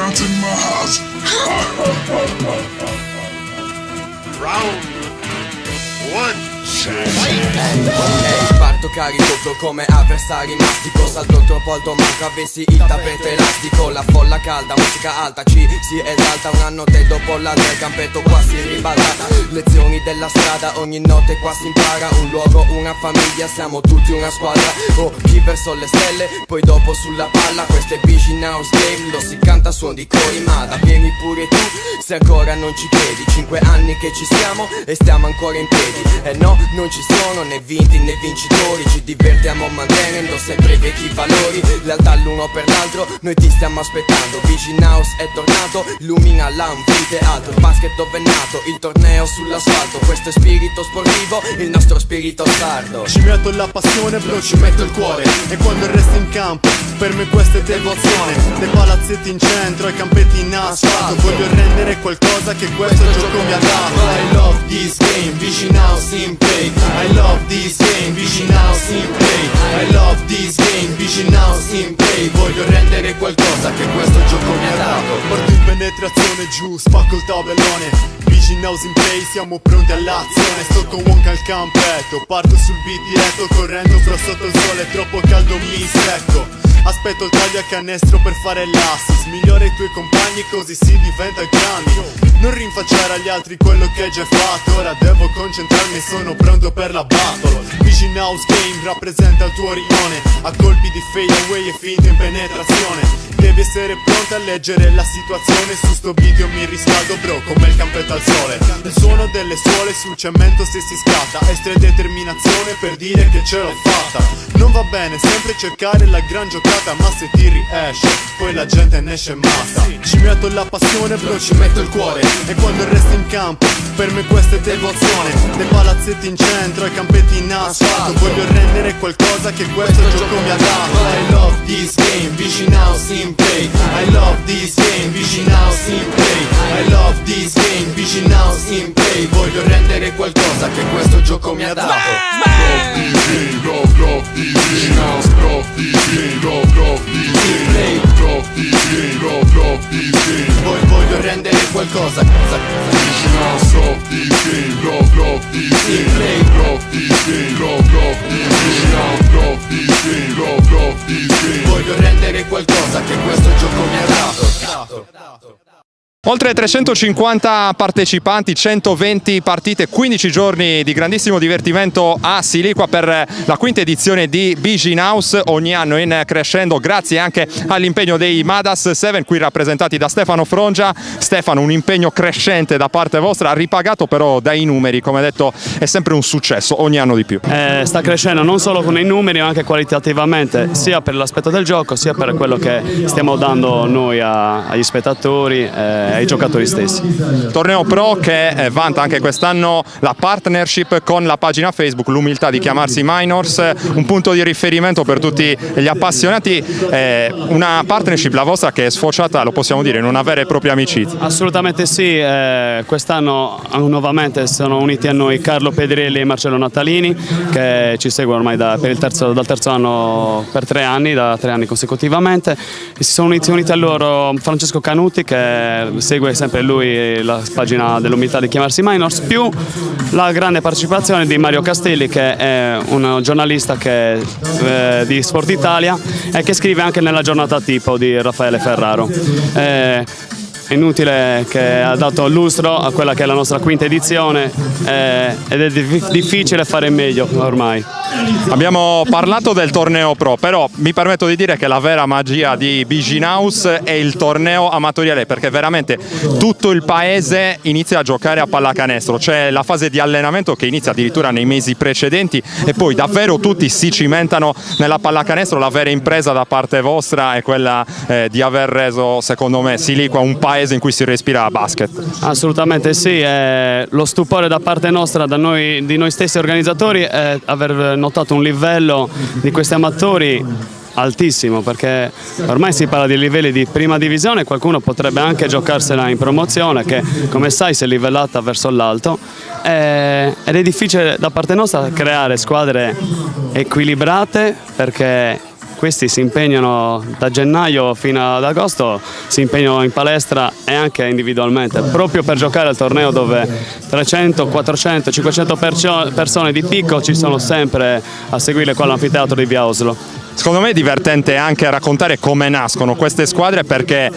not in my house. Round 1. Parto carico, flow come avversari mastico. Salto troppo alto, manco avessi il tappeto elastico. La folla calda, musica alta, ci si esalta. Un anno te dopo l'altro, il campetto qua si ribalta. Lezioni della strada, ogni notte qua si impara. Un luogo, una famiglia, siamo tutti una squadra. Oh, chi verso le stelle, poi dopo sulla palla. Questo è BG House Game, lo si canta a suon di cori. Ma da vieni pure tu, se ancora non ci credi. 5 anni che ci siamo e stiamo ancora in piedi. E no, non ci sono né vinti né vincitori. Ci divertiamo mantenendo sempre i vecchi valori. Lealtà l'uno per l'altro, noi ti stiamo aspettando. BG House è tornato, illumina l'anfiteatro. Il basket dove è nato, il torneo sull'asfalto. Questo è spirito sportivo, il nostro spirito sardo. Ci metto la passione, bro, ci metto il cuore. E quando resto in campo, per me questa è devozione. Dei palazzetti in centro ai campetti in asfalto. Voglio rendere qualcosa che questo gioco mi ha dato. I love this game, BG House in play. I love this game, BG House in play. I love this game, BG House in play. Voglio rendere qualcosa che questo gioco mi ha dato. Porto in penetrazione giù, spacco il tabellone. BG House in play, siamo pronti all'azione. Sto con Wonka al campetto, parto sul beat diretto. Correndo però sotto il sole è troppo caldo, mi secco. Aspetto il taglio a canestro per fare l'assist. Migliora i tuoi compagni così si diventa grandi. Non rinfacciare agli altri quello che hai già fatto. Ora devo concentrarmi e sono pronto per la battle. BG House Game rappresenta il tuo rione. A colpi di fade away e finto in penetrazione. Devi essere pronto a leggere la situazione. Su sto video mi riscaldo, bro, come il campetto al sole. Il suono delle suole sul cemento se si scatta. Extra determinazione per dire che ce l'ho fatta. Non va bene sempre cercare la gran giocata, ma se ti riesce poi la gente ne esce matta. Ci metto la passione, bro, ci metto il cuore. E quando resto in campo, per me questa è devozione. Dei palazzetti in centro ai campetti in asfalto. Voglio rendere qualcosa che questo gioco mi ha dato. I love this game, BG House in play. I love this game, BG House in play. I love this game, BG House in play. Voglio rendere qualcosa che questo gioco mi ha dato. Love this game, love this game, love this game, love this game, love this game, love this game. Voglio rendere qualcosa. BG House, love this game, love this game, love this game, love this game, love this game, love this game. Voglio rendere qualcosa che questo gioco mi ha dato. Oltre 350 partecipanti, 120 partite, 15 giorni di grandissimo divertimento a Siliqua per la quinta edizione di BG House, ogni anno in crescendo grazie anche all'impegno dei Madas 7 qui rappresentati da Stefano Frongia. Stefano, un impegno crescente da parte vostra, ripagato però dai numeri, come detto è sempre un successo, ogni anno di più. Sta crescendo non solo con i numeri ma anche qualitativamente, sia per l'aspetto del gioco sia per quello che stiamo dando noi agli spettatori, ai giocatori stessi. Torneo Pro che vanta anche quest'anno la partnership con la pagina Facebook L'Umiltà di Chiamarsi Minors, un punto di riferimento per tutti gli appassionati, una partnership la vostra che è sfociata, lo possiamo dire, in una vera e propria amicizia. Assolutamente sì, quest'anno nuovamente sono uniti a noi Carlo Pedrielli e Marcello Natalini che ci seguono ormai dal terzo anno per 3 anni, da 3 anni consecutivamente, e si sono uniti a loro Francesco Canuti che segue sempre lui la pagina dell'Umiltà di Chiamarsi Minors, più la grande partecipazione di Mario Castelli che è un giornalista di Sport Italia e che scrive anche nella giornata tipo di Raffaele Ferraro. È inutile che ha dato lustro a quella che è la nostra quinta edizione ed è difficile fare meglio ormai. Abbiamo parlato del torneo pro, però mi permetto di dire che la vera magia di BG House è il torneo amatoriale, perché veramente tutto il paese inizia a giocare a pallacanestro, c'è la fase di allenamento che inizia addirittura nei mesi precedenti e poi davvero tutti si cimentano nella pallacanestro. La vera impresa da parte vostra è quella di aver reso, secondo me, Siliqua un paese in cui si respira basket. Assolutamente sì, lo stupore da parte nostra, di noi stessi organizzatori, è aver notato un livello di questi amatori altissimo, perché ormai si parla di livelli di prima divisione, qualcuno potrebbe anche giocarsela in promozione che come sai si è livellata verso l'alto, ed è difficile da parte nostra creare squadre equilibrate, perché questi si impegnano da gennaio fino ad agosto, si impegnano in palestra e anche individualmente, proprio per giocare al torneo dove 300, 400, 500 persone di picco ci sono sempre a seguire qua all'anfiteatro di Via Oslo. Secondo me è divertente anche raccontare come nascono queste squadre, perché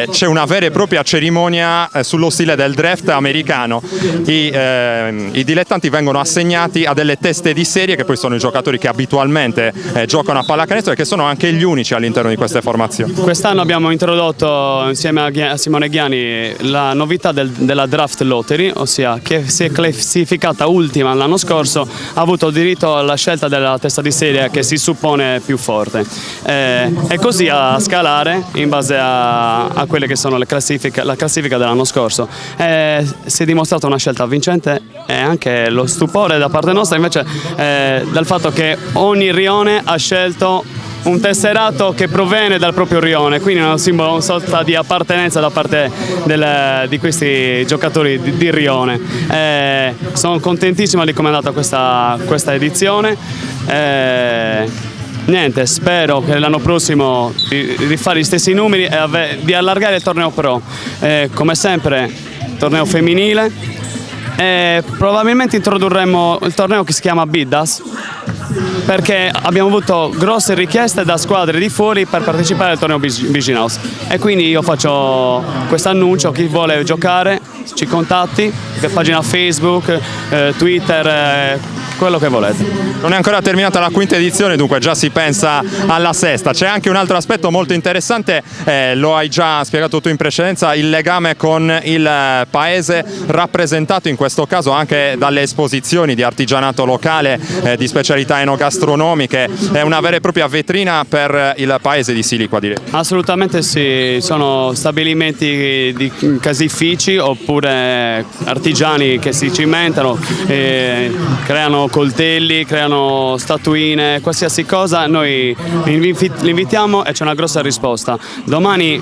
c'è una vera e propria cerimonia sullo stile del draft americano. I dilettanti vengono assegnati a delle teste di serie che poi sono i giocatori che abitualmente giocano a pallacanestro e che sono anche gli unici all'interno di queste formazioni. Quest'anno abbiamo introdotto insieme a Simone Ghiani la novità della draft lottery, ossia che si è classificata ultima l'anno scorso ha avuto diritto alla scelta della testa di serie che si suppone più forte, e così a scalare in base a quelle che sono la classifica dell'anno scorso. Si è dimostrata una scelta vincente e anche lo stupore da parte nostra invece dal fatto che ogni rione ha scelto un tesserato che proviene dal proprio rione, quindi è un simbolo, una sorta di appartenenza da parte di questi giocatori di rione. Sono contentissimo di come è andata questa edizione. Niente, spero che l'anno prossimo di fare gli stessi numeri e di allargare il torneo pro. Come sempre, torneo femminile. Probabilmente introdurremo il torneo che si chiama Biddas, perché abbiamo avuto grosse richieste da squadre di fuori per partecipare al torneo Viginaus, e quindi io faccio questo annuncio: chi vuole giocare ci contatti per pagina Facebook, Twitter, quello che volete. Non è ancora terminata la quinta edizione, dunque già si pensa alla sesta. C'è anche un altro aspetto molto interessante, lo hai già spiegato tu in precedenza, il legame con il paese, rappresentato in questo caso anche dalle esposizioni di artigianato locale, di specialità enogastronomiche. È una vera e propria vetrina per il paese di Siliqua, direi. Assolutamente sì, sono stabilimenti di caseifici oppure artigiani che si cimentano, creano coltelli, creano statuine, qualsiasi cosa, noi li invitiamo e c'è una grossa risposta. Domani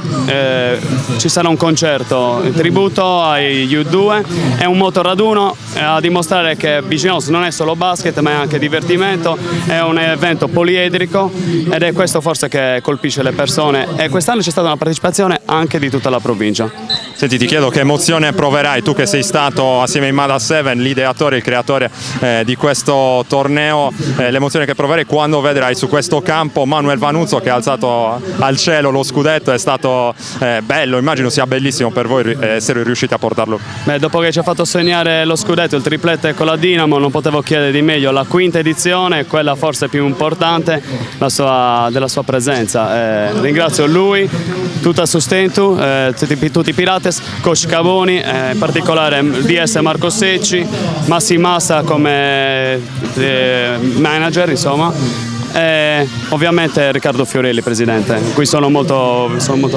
ci sarà un concerto in tributo ai U2 e un motoraduno a dimostrare che Viginaus non è solo basket ma è anche divertimento, è un evento poliedrico ed è questo forse che colpisce le persone, e quest'anno c'è stata una partecipazione anche di tutta la provincia. Senti, ti chiedo che emozione proverai tu che sei stato assieme a Mada 7 l'ideatore, il creatore di questo torneo, l'emozione che proverai quando vedrai su questo campo Manuel Vanuzzo che ha alzato al cielo lo scudetto. È stato bello, immagino sia bellissimo per voi essere riusciti a portarlo. Beh, dopo che ci ha fatto segnare lo scudetto, il triplete con la Dinamo, non potevo chiedere di meglio. La quinta edizione, quella forse più importante della sua presenza. Ringrazio lui, tutto il sostento, tutti i Pirates, coach Cavoni, in particolare DS Marco Secci, Massi Massa come manager, insomma. E ovviamente Riccardo Fiorelli, presidente, a cui sono molto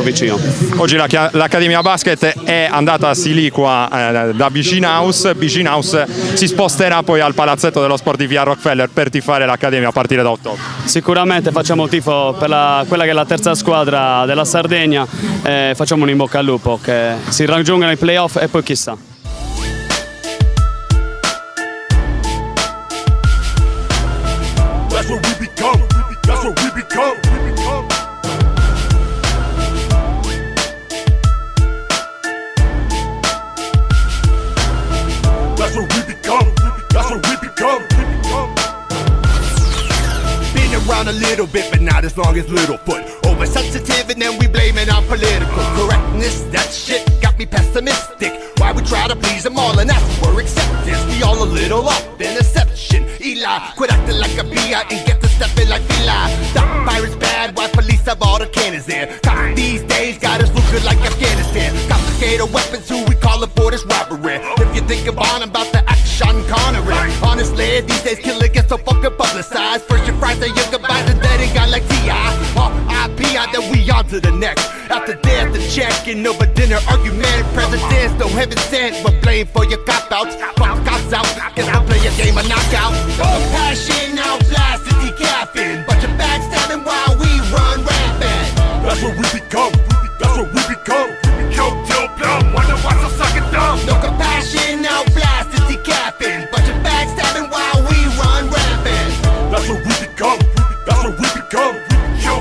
vicino. Oggi l'Accademia Basket è andata a Siliqua da Viginaus. Viginaus si sposterà poi al palazzetto dello sport di via Rockefeller per tifare l'Accademia a partire da ottobre. Sicuramente facciamo tifo per quella che è la terza squadra della Sardegna, facciamo un in bocca al lupo che si raggiungano i playoff e poi chissà. That's what we become. That's what we become. That's what we become. That's what we become. Been around a little bit, but not as long as Littlefoot. Oversensitive and then we blame it on political correctness. That shit got me pessimistic. Why we try to please them all and ask for acceptance? We all a little off in deception. Eli, quit acting like a B.I. and get to stepping like Eli. Stop pirates bad, why police have all the cannons there? Cops these days got us looking like Afghanistan. Complicated weapons, who we calling for this robbery? If you think about about the action Connery. Honestly, these days killing gets so fucking publicized. First your fries, then your goodbyes, and then it got like T.I. R.I.P. and then we on to the next. After death, the checking over dinner argument. Presidents, no heaven sent, but blame for your cop-outs. Fuck cops out, guess I'll play a game of knockout. Passion out, blasted, decaffeine. Bunch of backstabbing while we run rampant. That's what we become. That's what we become. Kill till plum, wonder why so sucking dumb. No compassion, out blasted, decaffeine. Bunch of backstabbing while we run rampant. That's what we become. That's what we become. Kill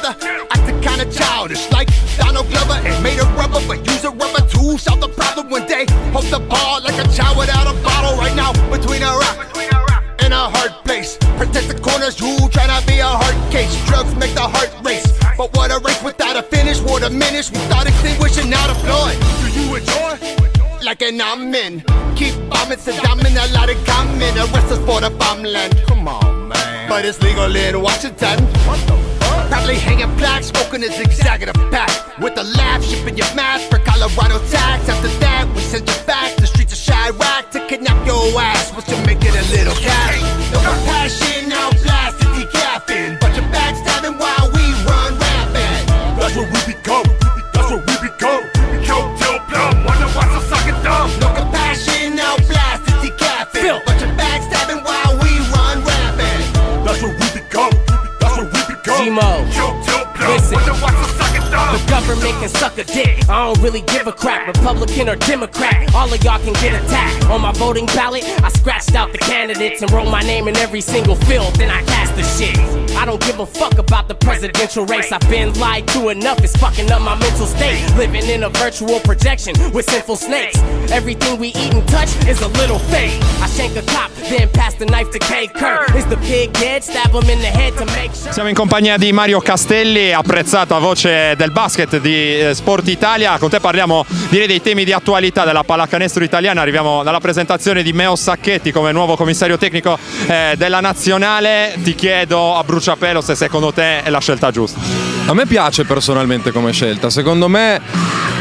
brother. Acting kinda childish, like Donald Glover. Ain't made of rubber, but use a rubber to solve the problem one day. Hold the ball like a child without a bottle right now. Between a rock and a hard place. Protect the corners, you tryna be a hard case. Drugs make the heart race, but what a race without a finish. What a diminish, we start extinguishing, now deploy. Do you enjoy? Like an amen. Keep bombing Saddam and a lot of common. Arrest us for the bombland. Come on, man. But it's legal in Washington. What the fuck? Probably hanging black, smoking a zigzag in the back. With a laugh, shipping your mask for Colorado tax. After that, we send you back. The streets of Chirac to kidnap your ass. Once you make it a little cash. No compassion, now blast and decapping. Bunch of backstabbing while we run rampant. That's what we become. That's what we become. We kill till plum. Wonder what's so sucking dumb. No compassion, now blast and decapping. Bunch of backstabbing while we run rampant. That's what we become. That's what we become. G-Mo. Kill till plum. Listen. Wonder what's so sucking dumb. The government can suck a dick. I don't really give a crap, Republican or Democrat. All of y'all can get attacked. On my voting ballot, I scratched out the candidates and wrote my name in every single field. Then I cast the shit. I don't give a fuck about the presidential race. I've been lied to enough, it's fucking up my mental state. Living in a virtual projection with sinful snakes. Everything we eat and touch is a little fake. I shank a cop, then pass the knife to K. Kerr. Is the pig dead? Stab him in the head to make sure. Siamo in compagnia di Mario Castelli, apprezzata voce del basket di Sport Italia. Con te parliamo, direi, dei temi di attualità della pallacanestro italiana. Arriviamo dalla presentazione di Meo Sacchetti come nuovo commissario tecnico della nazionale. Ti chiedo a bruciapelo se secondo te è la scelta giusta. A me piace personalmente come scelta, secondo me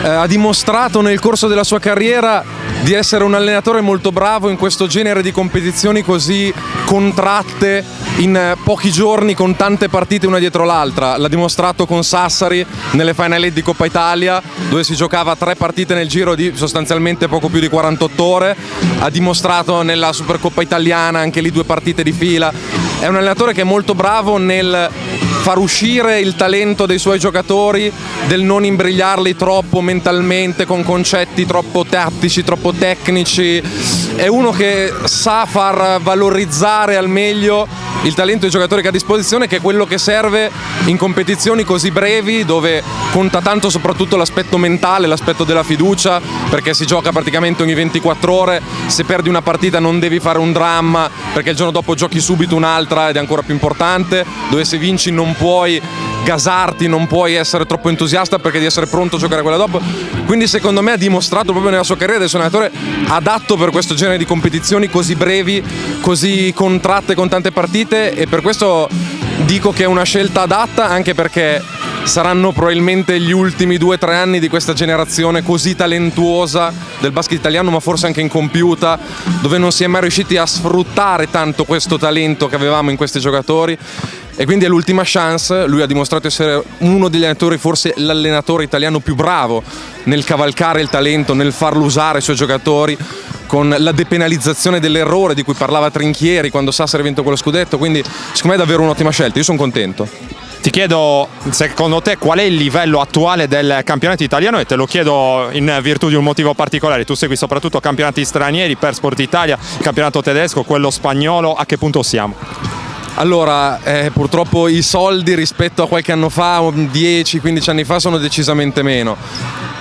ha dimostrato nel corso della sua carriera di essere un allenatore molto bravo in questo genere di competizioni così contratte in pochi giorni con tante partite una dietro l'altra. L'ha dimostrato con Sassari nelle Final Eight di Coppa Italia, dove si giocava 3 partite nel giro di sostanzialmente poco più di 48 ore. Ha dimostrato nella Supercoppa italiana anche lì 2 partite di fila. È un allenatore che è molto bravo nel far uscire il talento dei suoi giocatori, del non imbrigliarli troppo mentalmente con concetti troppo tattici, troppo tecnici. È uno che sa far valorizzare al meglio il talento dei giocatori che ha a disposizione, che è quello che serve in competizioni così brevi, dove conta tanto soprattutto l'aspetto mentale, l'aspetto della fiducia, perché si gioca praticamente ogni 24 ore. Se perdi una partita non devi fare un dramma, perché il giorno dopo giochi subito un'altra ed è ancora più importante, dove se vinci non puoi gasarti, non puoi essere troppo entusiasta perché devi essere pronto a giocare quella dopo. Quindi secondo me ha dimostrato proprio nella sua carriera di essere un allenatore adatto per questo genere di competizioni così brevi, così contratte con tante partite, e per questo dico che è una scelta adatta, anche perché saranno probabilmente gli ultimi 2 o 3 anni di questa generazione così talentuosa del basket italiano, ma forse anche incompiuta, dove non si è mai riusciti a sfruttare tanto questo talento che avevamo in questi giocatori. E quindi è l'ultima chance. Lui ha dimostrato essere uno degli allenatori, forse l'allenatore italiano più bravo nel cavalcare il talento, nel farlo usare i suoi giocatori, con la depenalizzazione dell'errore di cui parlava Trinchieri quando Sassari ha vinto quello scudetto. Quindi secondo me è davvero un'ottima scelta, io sono contento. Ti chiedo, secondo te, qual è il livello attuale del campionato italiano, e te lo chiedo in virtù di un motivo particolare. Tu segui soprattutto campionati stranieri per Sport Italia, il campionato tedesco, quello spagnolo. A che punto siamo? Allora, purtroppo i soldi rispetto a qualche anno fa, 10-15 anni fa, sono decisamente meno.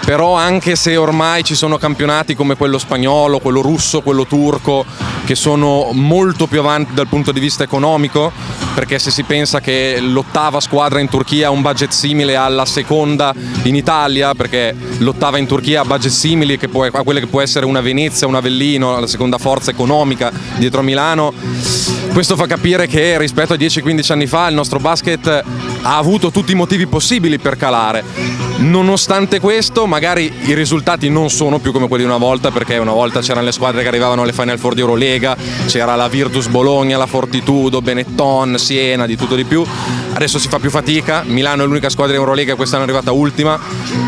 Però anche se ormai ci sono campionati come quello spagnolo, quello russo, quello turco, che sono molto più avanti dal punto di vista economico, perché se si pensa che l'8ª squadra in Turchia ha un budget simile alla seconda in Italia, perché l'8ª in Turchia ha budget simili a quelle che può essere una Venezia, un Avellino, la seconda forza economica dietro a Milano, questo fa capire che rispetto a 10-15 anni fa il nostro basket ha avuto tutti i motivi possibili per calare. Nonostante questo, magari i risultati non sono più come quelli di una volta, perché una volta c'erano le squadre che arrivavano alle Final Four di Eurolega, c'era la Virtus Bologna, la Fortitudo, Benetton, Siena, di tutto di più. Adesso si fa più fatica, Milano è l'unica squadra in Eurolega, quest'anno è arrivata ultima,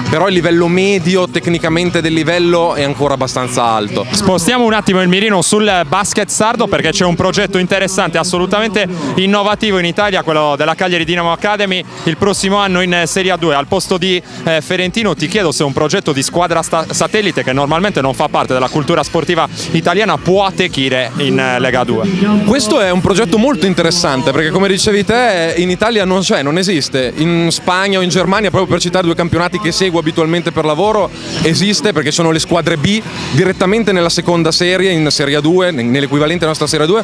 però il livello medio tecnicamente del livello è ancora abbastanza alto. Spostiamo un attimo il mirino sul basket sardo, perché c'è un progetto interessante, assolutamente innovativo in Italia, quello della Cagliari Dynamo Academy. problemi il prossimo anno in Serie A2. Al posto di Ferentino ti chiedo se un progetto di squadra satellite, che normalmente non fa parte della cultura sportiva italiana, può attecchire in Lega 2. Questo è un progetto molto interessante perché, come dicevi te, in Italia non c'è, non esiste. In Spagna o in Germania, proprio per citare due campionati che seguo abitualmente per lavoro, esiste perché sono le squadre B direttamente nella seconda serie, in Serie A2, nell'equivalente della nostra Serie A2,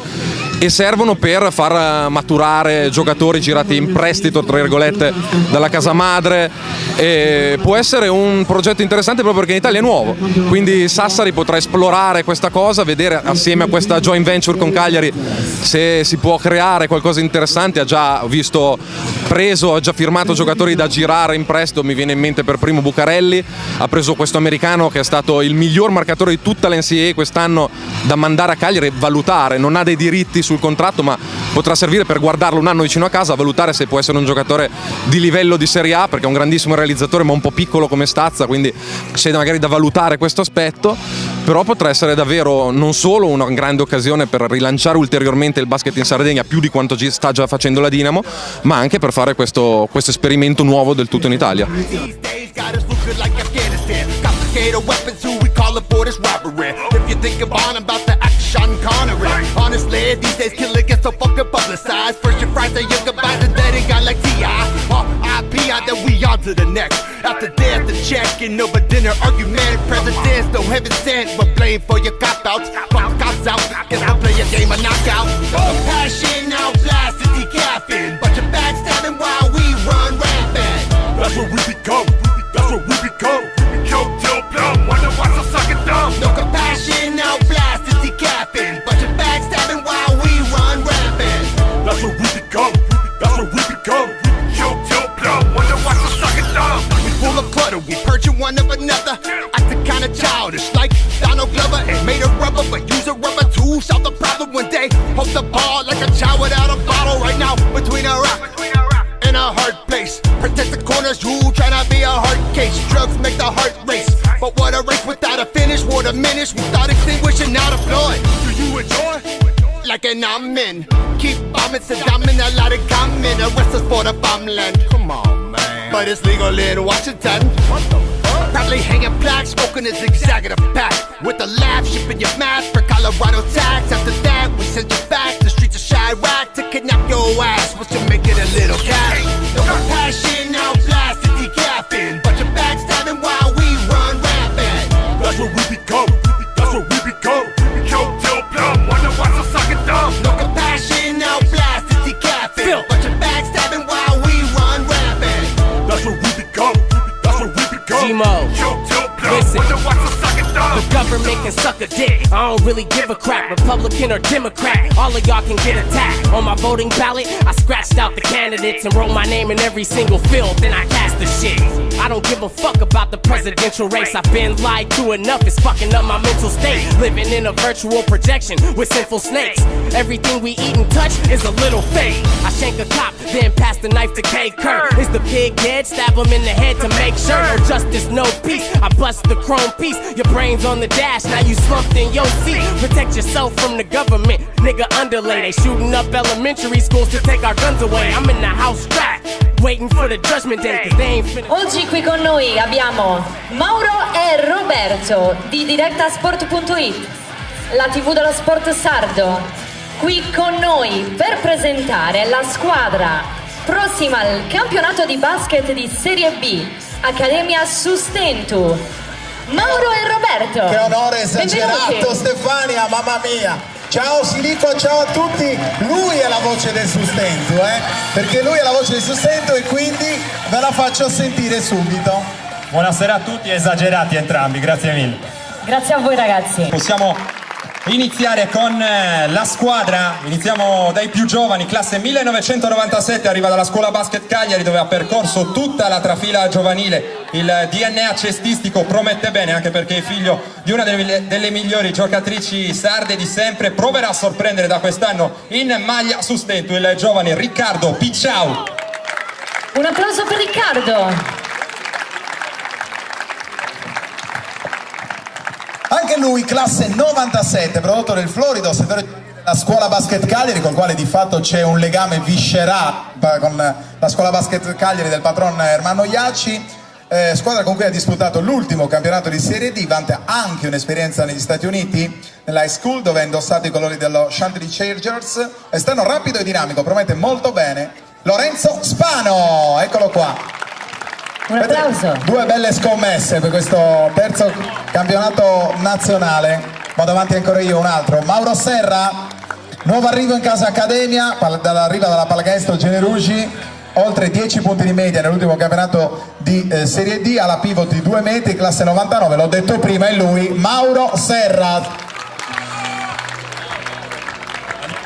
e servono per far maturare giocatori girati in prestito, tra virgolette, dalla casa madre. E può essere un progetto interessante proprio perché in Italia è nuovo, quindi Sassari potrà esplorare questa cosa, vedere assieme a questa joint venture con Cagliari se si può creare qualcosa di interessante. Ha già visto ha già firmato giocatori da girare in prestito, mi viene in mente per primo Bucarelli, ha preso questo americano che è stato il miglior marcatore di tutta l'NCAA quest'anno da mandare a Cagliari e valutare, non ha dei diritti sul contratto ma potrà servire per guardarlo un anno vicino a casa, valutare se può essere un giocatore di livello di Serie A, perché è un grandissimo realizzatore ma un po' piccolo come stazza, quindi c'è magari da valutare questo aspetto. Però potrà essere davvero non solo una grande occasione per rilanciare ulteriormente il basket in Sardegna, più di quanto sta già facendo la Dinamo, ma anche per fare questo esperimento nuovo del tutto in Italia. Then we on to the next. After death, the check-in over dinner argument. Presidents don't heaven sent, but blame for your cop-outs. Fuck cops out, guess I'll play a game of knockout. Passion out, blasted, decapping. Bunch of backstabbing while we run rampant. That's what we become. That's what we become. We kill till plum. Wonder why so sucking dumb. No compassion, out, blasted, decapping. Bunch of backstabbing while we run rampant. That's what we become. That's what we become. We kill till plum. Wonder why so sucking dumb. We full of clutter, we purging one of another. Acting kinda childish, like Donald Glover and made of rubber, but use a rubber to solve the problem one day. Hold the ball like a child without a bottle right now, between a rock and a hard place. Protect the corners, you tryna be a hard case. Drugs make the heart race, but what a race without a finish. War diminish, we start extinguishing, now deployed. Do you enjoy? Like an amen. Keep bombing Saddam and a lot of comment. Arrest us for the bombland. Come on, man. But it's legal in Washington. What the fuck? Probably hanging plaques, smoking his executive pack. With a laugh, shipping your mask for Colorado tax. After that, we send you back. The streets of Chirac to kidnap your ass. Once you make it a little cash. No compassion, out blasted, decapping. Bunch of backstabbing while we run rampant. That's what we become. That's what we become. We kill till plum. Wonder why so sucking dumb. No compassion, out blasted, decapping. Bunch of backstabbing while we run rampant. That's what we become. That's what we become. G-Mo. Kill till plum. Listen. Wonder why so sucking dumb. The government can suck a dick, I don't really give a crap. Republican or Democrat, all of y'all can get attacked. On my voting ballot, I scratched out the candidates and wrote my name in every single field, then I cast the shit. I don't give a fuck about the presidential race. I've been lied to enough, it's fucking up my mental state. Living in a virtual projection with sinful snakes. Everything we eat and touch is a little fake. I shank a cop, then pass the knife to K. Kurt. Is the pig dead? Stab him in the head to make sure. No justice, no peace. I bust the chrome piece. Your brain's on the dash, now you slumped in your seat. Protect yourself from the government, nigga underlay. They shooting up elementary schools to take our guns away. I'm in the house strapped, waiting for the judgment day, cause they ain't finna. Oggi qui con noi abbiamo Mauro e Roberto di Direttasport.it, la TV dello sport sardo, qui con noi per presentare la squadra prossima al campionato di basket di Serie B, Accademia Sustentu. Mauro e Roberto. Che onore esagerato. Benvenuti. Stefania, mamma mia. Ciao Silico, ciao a tutti. Lui è la voce del Sustentu, perché lui è la voce del Sustentu e quindi ve la faccio sentire subito. Buonasera a tutti, esagerati entrambi, grazie mille. Grazie a voi ragazzi. Possiamo iniziare con la squadra, iniziamo dai più giovani, classe 1997, arriva dalla scuola basket Cagliari dove ha percorso tutta la trafila giovanile. Il DNA cestistico promette bene anche perché è figlio di una delle migliori giocatrici sarde di sempre. Proverà a sorprendere da quest'anno in maglia Sustentu il giovane Riccardo Picciau. Un applauso per Riccardo. Anche lui classe 97, prodotto nel florido settore la scuola basket Cagliari, col quale di fatto c'è un legame viscerale con la scuola basket Cagliari del patron Ermanno Iacci, squadra con cui ha disputato l'ultimo campionato di Serie D, vanta anche un'esperienza negli Stati Uniti, nell'high school, dove ha indossato i colori dello Chantilly Chargers. Esterno rapido e dinamico, promette molto bene, Lorenzo Spano, eccolo qua. Un applauso. Due belle scommesse per questo terzo campionato nazionale. Vado avanti ancora io, un altro. Mauro Serra, nuovo arrivo in casa Accademia, arriva dalla pallacanestro Generugi, oltre 10 punti di media nell'ultimo campionato di Serie D, alla pivot di 2 metri, classe 99, l'ho detto prima, è lui, Mauro Serra.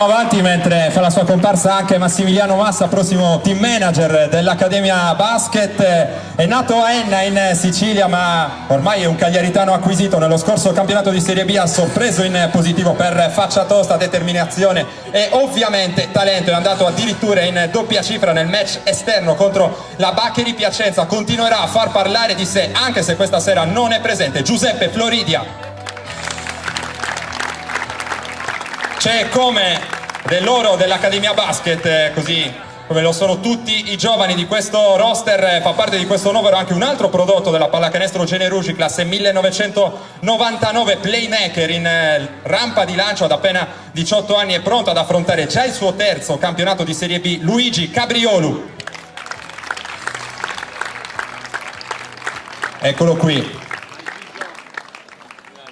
Avanti mentre fa la sua comparsa anche Massimiliano Massa, prossimo team manager dell'Accademia Basket. È nato a Enna in Sicilia, ma ormai è un cagliaritano acquisito. Nello scorso campionato di Serie B ha sorpreso in positivo per faccia tosta, determinazione e ovviamente talento. È andato addirittura in doppia cifra nel match esterno contro la Baccheri Piacenza. Continuerà a far parlare di sé anche se questa sera non è presente Giuseppe Floridia. C'è come dell'oro dell'Accademia Basket, così come lo sono tutti i giovani di questo roster. Fa parte di questo novero anche un altro prodotto della pallacanestro Generugi, classe 1999, playmaker in rampa di lancio, ad appena 18 anni è pronto ad affrontare già il suo terzo campionato di Serie B, Luigi Cabriolu. Eccolo qui.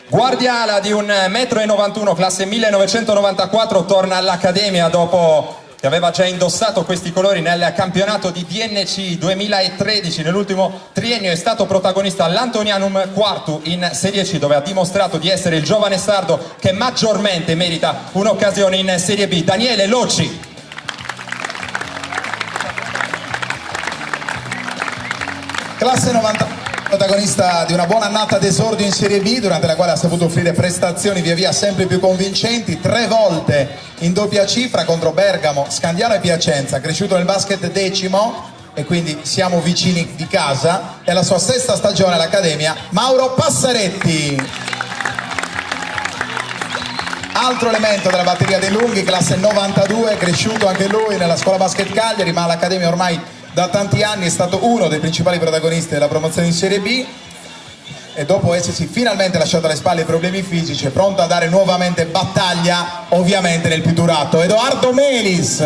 Guardia ala di 1,91 m, classe 1994, torna all'Accademia dopo che aveva già indossato questi colori nel campionato di DNC 2013. Nell'ultimo triennio è stato protagonista all'Antonianum Quartu in Serie C, dove ha dimostrato di essere il giovane sardo che maggiormente merita un'occasione in Serie B. Daniele Locci. Classe 90, protagonista di una buona annata d'esordio in Serie B, durante la quale ha saputo offrire prestazioni via via sempre più convincenti, 3 volte in doppia cifra contro Bergamo, Scandiano e Piacenza. Cresciuto nel basket decimo e quindi siamo vicini di casa, è la sua 6ª stagione all'Accademia, Mauro Passaretti. Altro elemento della batteria dei lunghi, classe 92, cresciuto anche lui nella scuola basket Cagliari, ma all'Accademia ormai da tanti anni è stato uno dei principali protagonisti della promozione in Serie B, e dopo essersi finalmente lasciato alle spalle i problemi fisici è pronto a dare nuovamente battaglia, ovviamente nel pitturato. Edoardo Melis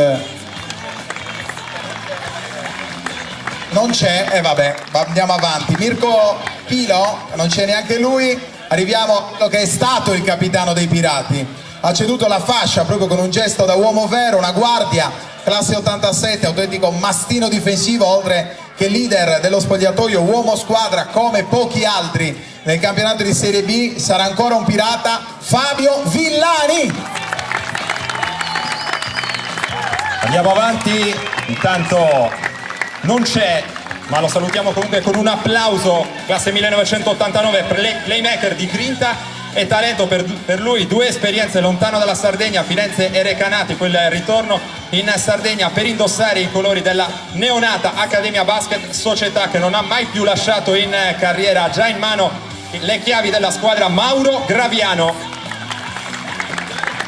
non c'è, e vabbè, andiamo avanti. Mirko Pilo non c'è neanche lui. Arriviamo a quello che è stato il capitano dei Pirati, ha ceduto la fascia proprio con un gesto da uomo vero, una guardia, classe 87, autentico mastino difensivo, oltre che leader dello spogliatoio, uomo squadra come pochi altri nel campionato di Serie B. Sarà ancora un pirata, Fabio Villani. Andiamo avanti, intanto non c'è, ma lo salutiamo comunque con un applauso, classe 1989, playmaker di grinta e talento per lui, 2 esperienze lontano dalla Sardegna, Firenze e Recanati, quel ritorno in Sardegna per indossare i colori della neonata Accademia Basket, società che non ha mai più lasciato in carriera. Ha già in mano le chiavi della squadra Mauro Graviano.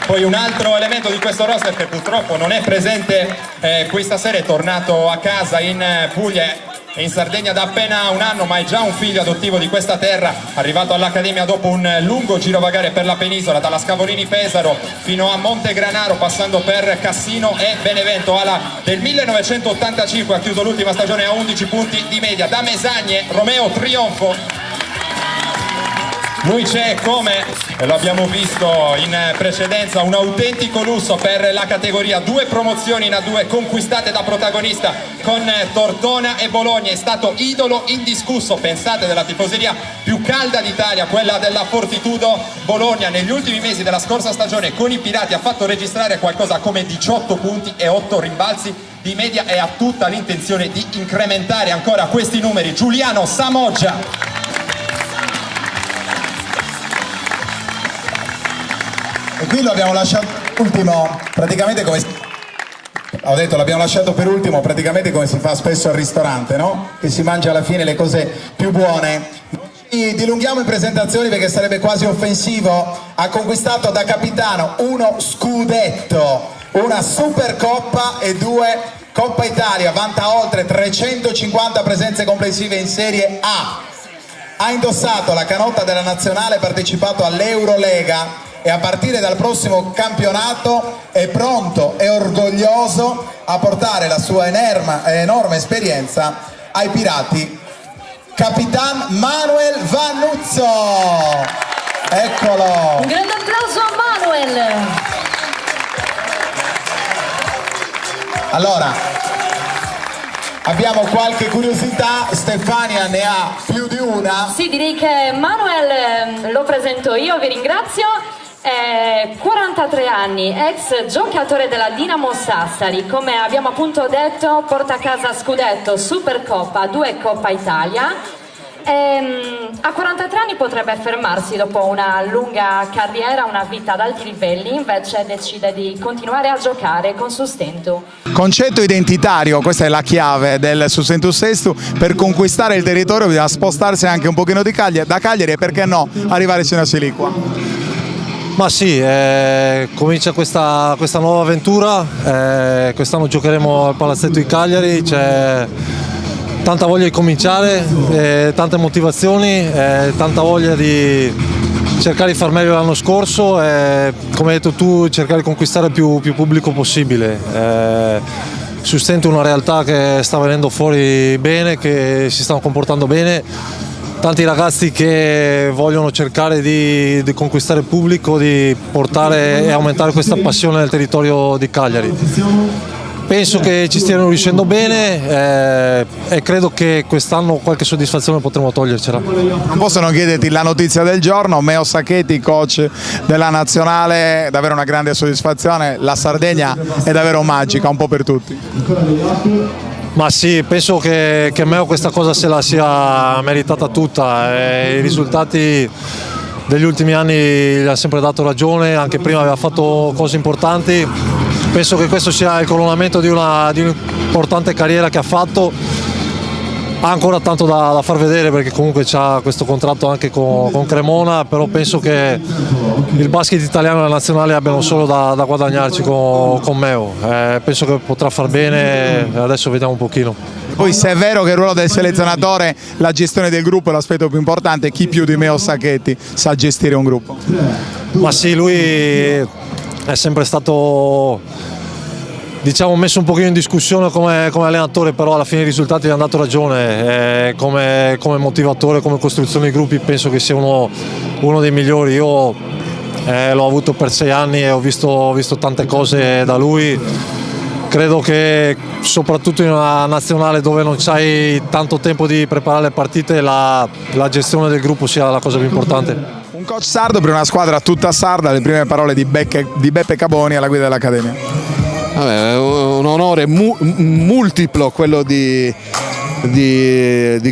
Poi un altro elemento di questo roster che purtroppo non è presente questa sera, è tornato a casa in Puglia e in Sardegna da appena un anno, ma è già un figlio adottivo di questa terra, arrivato all'Accademia dopo un lungo girovagare per la penisola, dalla Scavolini Pesaro fino a Montegranaro, passando per Cassino e Benevento. Ala del 1985, ha chiuso l'ultima stagione a 11 punti di media. Da Mesagne, Romeo Trionfo. Lui c'è come, e lo abbiamo visto in precedenza, un autentico lusso per la categoria. 2 promozioni in A2 conquistate da protagonista con Tortona e Bologna. È stato idolo indiscusso, pensate, della tifoseria più calda d'Italia, quella della Fortitudo Bologna. Negli ultimi mesi della scorsa stagione con i Pirati ha fatto registrare qualcosa come 18 punti e 8 rimbalzi di media, e ha tutta l'intenzione di incrementare ancora questi numeri. Giuliano Samoggia. E qui lo abbiamo lasciato ultimo, praticamente come ho detto, l'abbiamo lasciato per ultimo, praticamente come si fa spesso al ristorante, no? Che si mangia alla fine le cose più buone. Dilunghiamo in presentazioni perché sarebbe quasi offensivo. Ha conquistato da capitano uno scudetto, una Supercoppa e 2 Coppa Italia. Vanta oltre 350 presenze complessive in Serie A. Ha indossato la canotta della nazionale, partecipato all'Eurolega e a partire dal prossimo campionato è pronto e orgoglioso a portare la sua enorme esperienza ai Pirati. Capitan Manuel Vanuzzo, eccolo. Un grande applauso a Manuel. Allora, abbiamo qualche curiosità, Stefania ne ha più di una. Sì, direi che Manuel lo presento io, vi ringrazio. 43 anni, ex giocatore della Dinamo Sassari, come abbiamo appunto detto porta a casa scudetto, Supercoppa, 2 Coppa Italia. A 43 anni potrebbe fermarsi dopo una lunga carriera, una vita ad alti livelli, invece decide di continuare a giocare con Sustentu. Concetto identitario, questa è la chiave del Sustentu Sestu. Per conquistare il territorio bisogna spostarsi anche un pochino da Cagliari e perché no arrivare fino a Silicua. Ma sì, comincia questa nuova avventura, quest'anno giocheremo al Palazzetto di Cagliari, c'è tanta voglia di cominciare, tante motivazioni, tanta voglia di cercare di far meglio l'anno scorso e, come hai detto tu, cercare di conquistare il più pubblico possibile. Sustentu una realtà che sta venendo fuori bene, che si stanno comportando bene. Tanti ragazzi che vogliono cercare di conquistare il pubblico, di portare e aumentare questa passione nel territorio di Cagliari. Penso che ci stiano riuscendo bene e credo che quest'anno qualche soddisfazione potremo togliercela. Non posso non chiederti la notizia del giorno, Meo Sacchetti, coach della nazionale, davvero una grande soddisfazione, la Sardegna è davvero magica, un po' per tutti. Ma sì, penso che Meo questa cosa se la sia meritata tutta, i risultati degli ultimi anni gli ha sempre dato ragione, anche prima aveva fatto cose importanti, penso che questo sia il coronamento di un'importante carriera che ha fatto. Ha ancora tanto da far vedere perché comunque c'ha questo contratto anche con Cremona, però penso che il basket italiano e la nazionale abbiano solo da guadagnarci con Meo. Penso che potrà far bene, adesso vediamo un pochino. Poi se è vero che il ruolo del selezionatore, la gestione del gruppo è l'aspetto più importante, chi più di Meo Sacchetti sa gestire un gruppo? Ma sì, lui è sempre stato, diciamo, messo un pochino in discussione come allenatore, però alla fine i risultati gli hanno dato ragione, come motivatore, come costruzione di gruppi penso che sia uno dei migliori. Io l'ho avuto per 6 anni e ho visto tante cose da lui. Credo che soprattutto in una nazionale dove non c'hai tanto tempo di preparare le partite, la gestione del gruppo sia la cosa più importante. Un coach sardo per una squadra tutta sarda, le prime parole di Beppe Caboni alla guida dell'Accademia. Vabbè, un onore multiplo quello di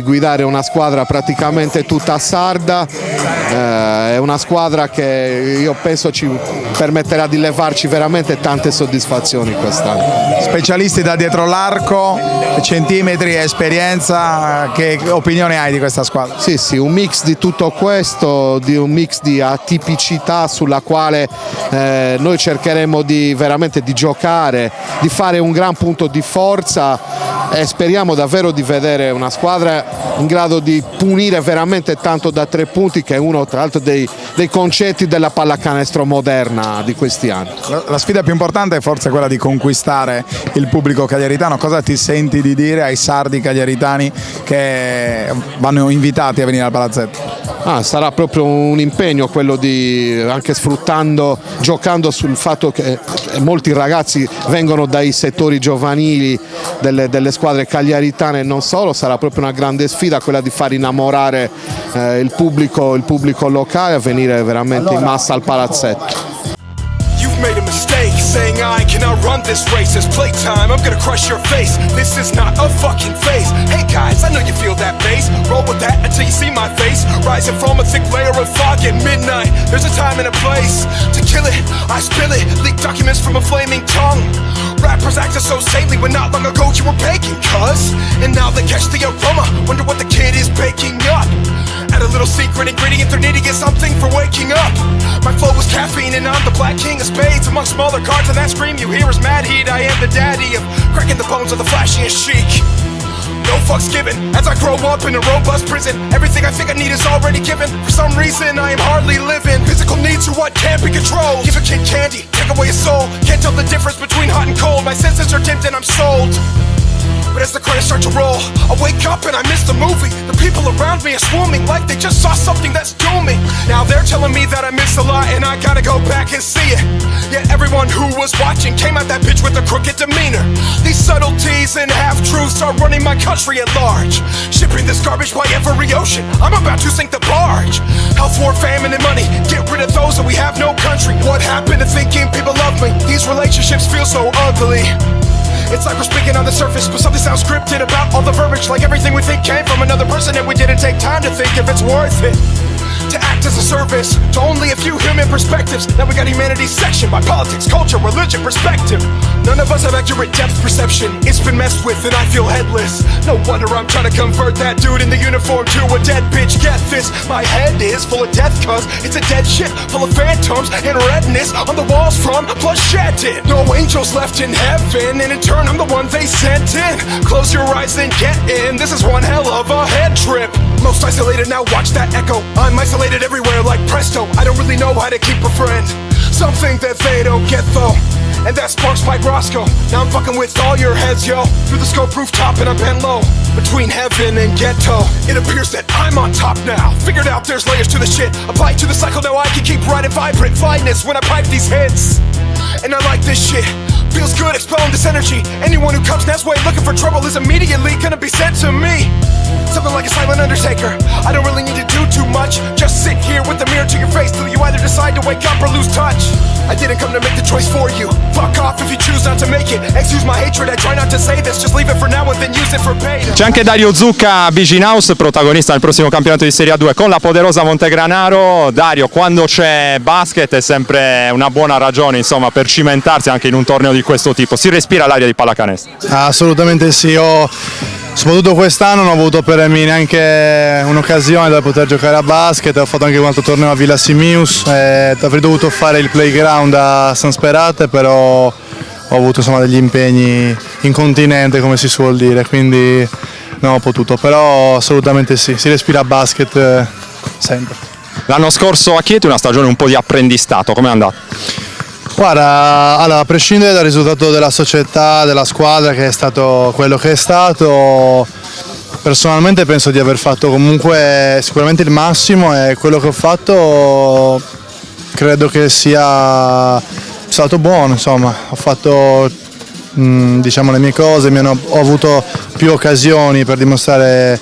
guidare una squadra praticamente tutta sarda, è una squadra che io penso ci permetterà di levarci veramente tante soddisfazioni quest'anno. Specialisti da dietro l'arco, centimetri, esperienza, che opinione hai di questa squadra? Sì, un mix di tutto questo, un mix di atipicità sulla quale noi cercheremo veramente di giocare, di fare un gran punto di forza e speriamo davvero di vedere una squadra in grado di punire veramente tanto da 3 punti, che è uno tra l'altro dei concetti della pallacanestro moderna di questi anni. La sfida più importante è forse quella di conquistare il pubblico cagliaritano. Cosa ti senti di dire ai sardi cagliaritani che vanno invitati a venire al palazzetto? Sarà proprio un impegno quello di, anche giocando sul fatto che molti ragazzi vengono dai settori giovanili delle squadre cagliaritane e non solo. Sarà proprio una grande sfida quella di far innamorare il pubblico locale a venire veramente in massa al palazzetto. Made a mistake saying I cannot run this race. It's playtime, I'm gonna crush your face. This is not a fucking phase. Hey guys, I know you feel that bass. Roll with that until you see my face. Rising from a thick layer of fog at midnight. There's a time and a place to kill it, I spill it. Leak documents from a flaming tongue. Rappers acting so saintly when not long ago you were baking, cuz. And now they catch the aroma, wonder what the kid is baking up. Add a little secret ingredient they're needing is something for waking up. My flow was caffeine and I'm the black king of spades. Among smaller cards and that scream you hear is mad heat. I am the daddy of cracking the bones of the flashy and chic. No fucks given, as I grow up in a robust prison. Everything I think I need is already given. For some reason I am hardly living. Physical needs are what can't be controlled. Give a kid candy, take away his soul. Can't tell the difference between hot and cold. My senses are dimmed and I'm sold. But as the credits start to roll, I wake up and I miss the movie. The people around me are swarming like they just saw something that's dooming. Now they're telling me that I miss a lot and I gotta go back and see it. Yet everyone who was watching came at that bitch with a crooked demeanor. These subtleties and half-truths are running my country at large. Shipping this garbage by every ocean, I'm about to sink the barge. Health, war, famine, and money, get rid of those and we have no country. What happened to thinking people love me? These relationships feel so ugly. It's like we're speaking on the surface, but something sounds scripted about all the verbiage. Like everything we think came from another person and we didn't take time to think if it's worth it. To act as a service to only a few human perspectives. Now we got humanity's sectioned by politics, culture, religion, perspective. None of us have accurate depth perception. It's been messed with and I feel headless. No wonder I'm trying to convert that dude in the uniform to a dead bitch. Get this, my head is full of death cause it's a dead ship full of phantoms and redness on the walls from blood shedded. No angels left in heaven and in turn I'm the one they sent in. Close your eyes and get in, this is one hell of a head trip. Most isolated, now watch that echo. I'm isolated everywhere like presto. I don't really know how to keep a friend. Something that they don't get though. And that sparks Mike Roscoe. Now I'm fucking with all your heads, yo. Through the scope rooftop and I'm bent low. Between heaven and ghetto. It appears that I'm on top now. Figured out there's layers to the shit. Apply to the cycle, now I can keep riding vibrant fineness when I pipe these hits. And I like this shit. Feels good expelling this energy. Anyone who comes Nest way looking for trouble is immediately gonna be sent to me. Something like a silent undertaker. I don't really need to do too much. Just sit here with the mirror to your face till you either decide to wake up or lose touch. I didn't come to make the choice for you. Fuck off if you choose not to make it. Excuse my hatred, I try not to say this. Just leave it for now and then use it for beta. C'è anche Dario Zucca, Biginaus, protagonista del prossimo campionato di Serie A2 con la poderosa Montegranaro. Dario, quando c'è basket è sempre una buona ragione, insomma, per cimentarsi anche in un torneo di questo tipo. Si respira l'aria di pallacanestro. Assolutamente sì, soprattutto quest'anno non ho avuto per me neanche un'occasione da poter giocare a basket, ho fatto anche un altro torneo a Villa Simius, avrei dovuto fare il playground a San Sperate, però ho avuto insomma degli impegni in continente come si suol dire, quindi non ho potuto, però assolutamente sì, si respira basket sempre. L'anno scorso a Chieti una stagione un po' di apprendistato, com'è andato? Guarda, allora, a prescindere dal risultato della società, della squadra che è stato quello che è stato, personalmente penso di aver fatto comunque sicuramente il massimo e quello che ho fatto credo che sia stato buono, insomma, ho fatto diciamo le mie cose, ho avuto più occasioni per dimostrare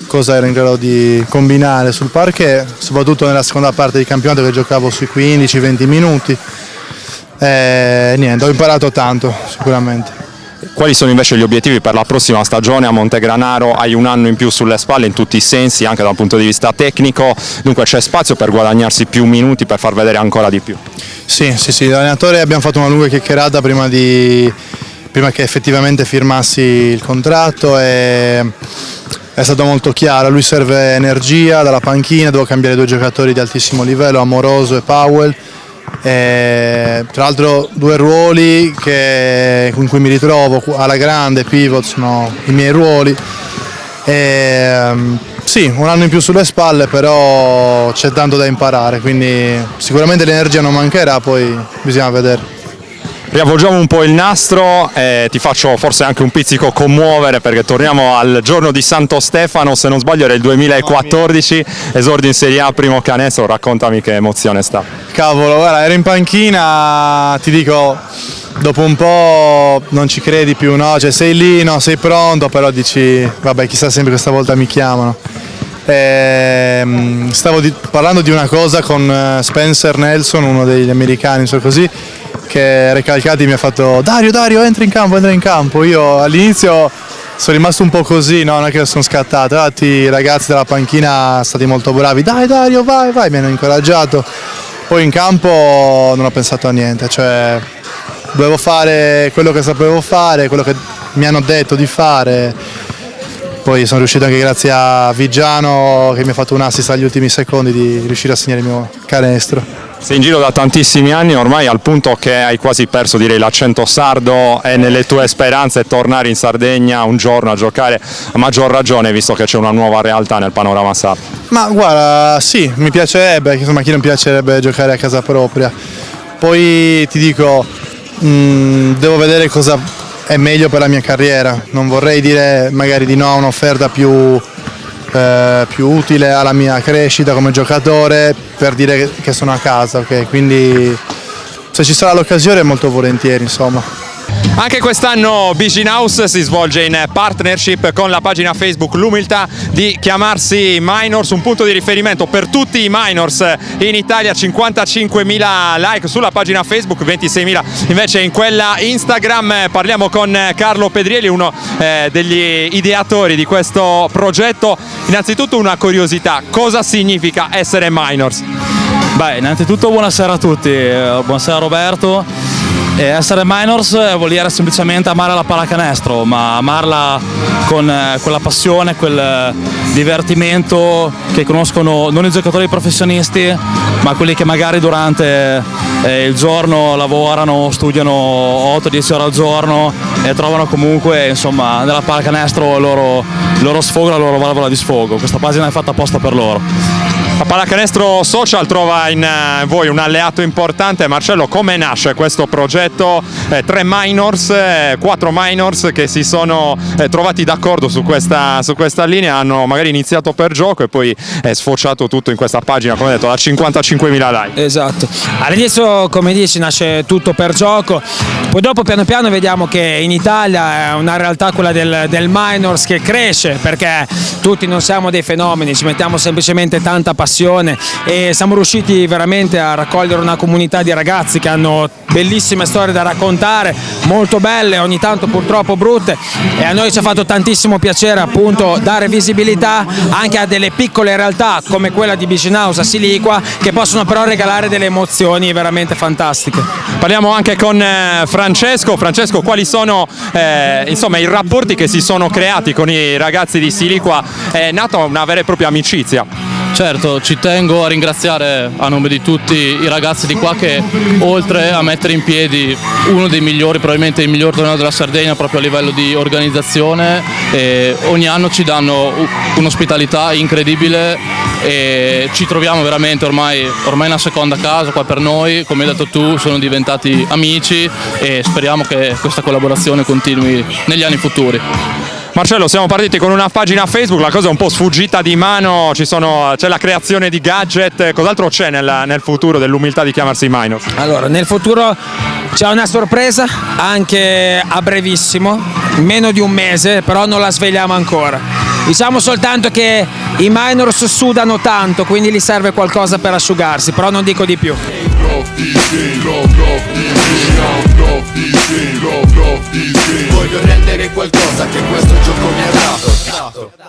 cosa ero in grado di combinare sul parquet, soprattutto nella seconda parte di campionato che giocavo sui 15-20 minuti. Niente, ho imparato tanto sicuramente. Quali sono invece gli obiettivi per la prossima stagione a Montegranaro? Hai un anno in più sulle spalle in tutti i sensi, anche dal punto di vista tecnico, dunque c'è spazio per guadagnarsi più minuti, per far vedere ancora di più. Sì, l'allenatore abbiamo fatto una lunga chiacchierata prima che effettivamente firmassi il contratto e è stato molto chiaro, a lui serve energia dalla panchina, devo cambiare 2 giocatori di altissimo livello, Amoroso e Powell. Tra l'altro 2 ruoli in cui mi ritrovo alla grande, pivot sono i miei ruoli. Sì, un anno in più sulle spalle, però c'è tanto da imparare, quindi sicuramente l'energia non mancherà, poi bisogna vedere. Riavvolgiamo un po' il nastro e ti faccio forse anche un pizzico commuovere perché torniamo al giorno di Santo Stefano, se non sbaglio era il 2014, esordio in Serie A, primo canestro, raccontami che emozione sta. Cavolo, guarda, ero in panchina, ti dico, dopo un po' non ci credi più, no? Cioè sei lì, no, sei pronto, però dici, vabbè, chissà sempre questa volta mi chiamano. Stavo parlando di una cosa con Spencer Nelson, uno degli americani, so così, che Recalcati mi ha fatto Dario entra in campo, io all'inizio sono rimasto un po' così, no? Non è che sono scattato, i ragazzi della panchina sono stati molto bravi, dai Dario vai, mi hanno incoraggiato, poi in campo non ho pensato a niente, cioè dovevo fare quello che sapevo fare, quello che mi hanno detto di fare. Poi sono riuscito anche grazie a Viggiano che mi ha fatto un assist agli ultimi secondi di riuscire a segnare il mio canestro. Sei in giro da tantissimi anni, ormai al punto che hai quasi perso, direi, l'accento sardo, e nelle tue speranze tornare in Sardegna un giorno a giocare, a maggior ragione visto che c'è una nuova realtà nel panorama sardo. Ma guarda, sì, mi piacerebbe, insomma, chi non piacerebbe giocare a casa propria. Poi ti dico, devo vedere cosa è meglio per la mia carriera, non vorrei dire magari di no a un'offerta più utile alla mia crescita come giocatore per dire che sono a casa, ok? Quindi se ci sarà l'occasione molto volentieri, insomma. Anche quest'anno Bigin House si svolge in partnership con la pagina Facebook L'Umiltà di chiamarsi Minors, un punto di riferimento per tutti i minors in Italia. 55.000 like sulla pagina Facebook, 26.000 invece in quella Instagram. Parliamo con Carlo Pedrielli, uno degli ideatori di questo progetto. Innanzitutto una curiosità: cosa significa essere minors? Beh, innanzitutto buonasera a tutti, buonasera Roberto. Essere minors vuol dire semplicemente amare la pallacanestro, ma amarla con quella passione, quel divertimento che conoscono non i giocatori professionisti, ma quelli che magari durante il giorno lavorano, studiano 8-10 ore al giorno e trovano comunque, insomma, nella pallacanestro il loro sfogo, la loro valvola di sfogo. Questa pagina è fatta apposta per loro. La Pallacanestro Social trova in voi un alleato importante. Marcello, come nasce questo progetto? 3 minors, 4 minors che si sono trovati d'accordo su questa linea, hanno magari iniziato per gioco e poi è sfociato tutto in questa pagina, come detto, da 55.000 like. Esatto, all'inizio, come dici, nasce tutto per gioco, poi dopo piano piano vediamo che in Italia è una realtà, quella del minors, che cresce, perché tutti non siamo dei fenomeni, ci mettiamo semplicemente tanta passione e siamo riusciti veramente a raccogliere una comunità di ragazzi che hanno bellissime storie da raccontare, molto belle, ogni tanto purtroppo brutte, e a noi ci ha fatto tantissimo piacere appunto dare visibilità anche a delle piccole realtà come quella di Bigin House a Siliqua, che possono però regalare delle emozioni veramente fantastiche. Parliamo anche con Francesco, quali sono insomma i rapporti che si sono creati con i ragazzi di Siliqua? È nata una vera e propria amicizia. Certo, ci tengo a ringraziare a nome di tutti i ragazzi di qua che, oltre a mettere in piedi uno dei migliori, probabilmente il miglior torneo della Sardegna proprio a livello di organizzazione, ogni anno ci danno un'ospitalità incredibile e ci troviamo veramente ormai una seconda casa qua per noi. Come hai detto tu, sono diventati amici e speriamo che questa collaborazione continui negli anni futuri. Marcello, siamo partiti con una pagina Facebook, la cosa è un po' sfuggita di mano, c'è la creazione di gadget, cos'altro c'è nel futuro dell'Umiltà di chiamarsi Minors? Allora, nel futuro c'è una sorpresa, anche a brevissimo, meno di un mese, però non la svegliamo ancora. Diciamo soltanto che i minors sudano tanto, quindi gli serve qualcosa per asciugarsi, però non dico di più. Voglio rendere qualcosa che questo gioco mi ha dato.